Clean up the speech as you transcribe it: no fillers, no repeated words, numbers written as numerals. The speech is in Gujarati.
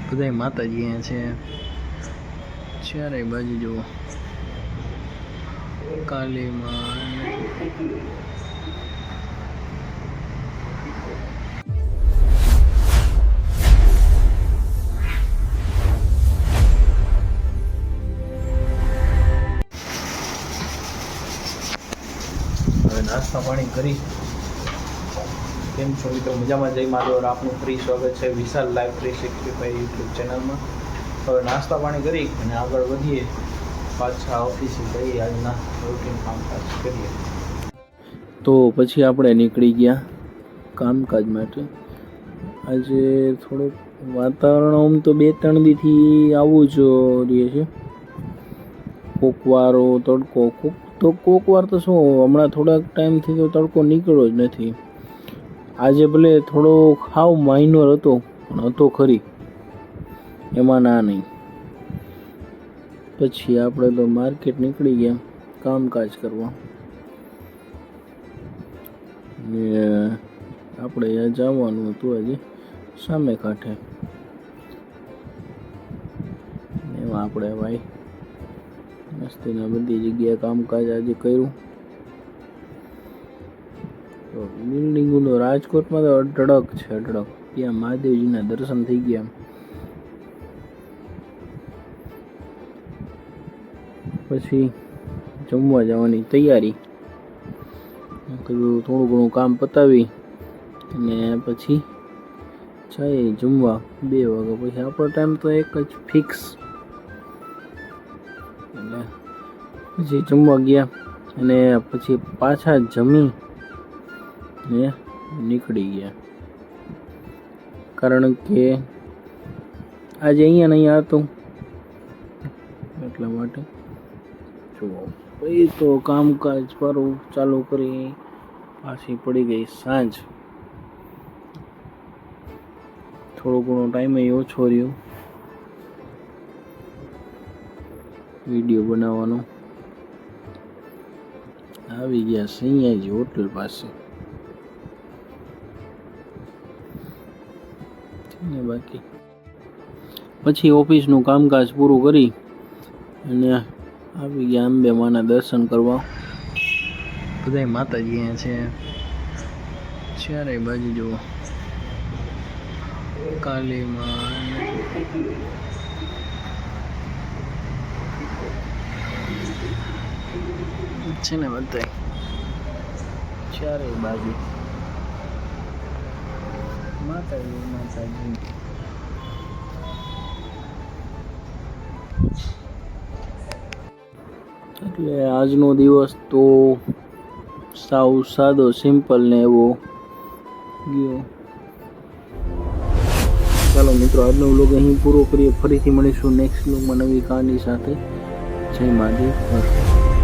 બધાય માતાજી અહીંયા છે ચારે બાજુ જુઓ કાલી માં હવે નાસ્તા પાણી કરી કેમ છો મિત્રો મજામાં? જય માધવ. આપનું ફ્રી સ્વાગત છે વિશાલ લાઈવ 365 યુટ્યુબ ચેનલમાં. હવે નાસ્તા પાણી કરી અને આગળ વધીએ, પાછા ઓફિસે જઈએ, આજના રૂટીન કામકાજ કરીએ. તો પછી આપણે નીકળી ગયા કામકાજ માટે. આજે થોડુંક વાતાવરણ આમ તો 2-3 દીથી આવું જ રહે છે, કોકવારો તડકો, કોકવાર તો શું હમણાં થોડાક ટાઈમથી તો તડકો નીકળ્યો જ નથી. આજે ભલે થોડો ખાવ માઇનર હતો પણ હતો ખરી, એમાં ના નહીં. પછી આપણે તો માર્કેટ નીકળી ગયા કામકાજ કરવા. ને આપણે અહીંયા જવાનું હતું આજે સામે કાંઠે. એમાં આપણે ભાઈ મસ્તીના બધી જગ્યાએ કામકાજ આજે કર્યું. તો બિલ્ડિંગોનો રાજકોટમાં તો અઢળક છે, અઢળક. ત્યાં મહાદેવજીના દર્શન થઈ ગયા. પછી જમવા જવાની તૈયારી. થોડું ઘણું કામ પતાવી અને પછી જઈએ જમવા 2 વાગ્યા પછી. આપણો ટાઈમ તો એક જ ફિક્સ. એટલે પછી જમવા ગયા અને પછી પાછા જમી ને નીકળી ગયા. કારણ કે આજે અહીંયા ને અહીંયા હતું એટલા માટે. જુઓ પછી તો કામકાજ મારું ચાલુ કરી, પાછી પડી ગઈ સાંજ. થોડો ઘણો ટાઈમ ઓછો રહ્યો વિડીયો બનાવવાનો. આવી ગયા સૈયાજી હોટલ પાસે ને બાકી પછી ઓફિસનું કામકાજ પૂરું કરી અને આવી ગયા અંબે માના દર્શન કરવા. બધાય માતાજી અહીંયા છે ચારે બાજુ જુઓ કાલી માં છે ને, બધાય ચારે બાજુ માતાજી માતાજી. એટલે આજનો દિવસ તો સાવ સાદો સિમ્પલ ને એવો ગયો. ચાલો મિત્રો, આજનો વ્લોગ અહીં પૂરો કરીએ. ફરીથી મળીશું નેક્સ્ટ વ્લોગમાં નવી કહાની સાથે. જય મહાદેવ.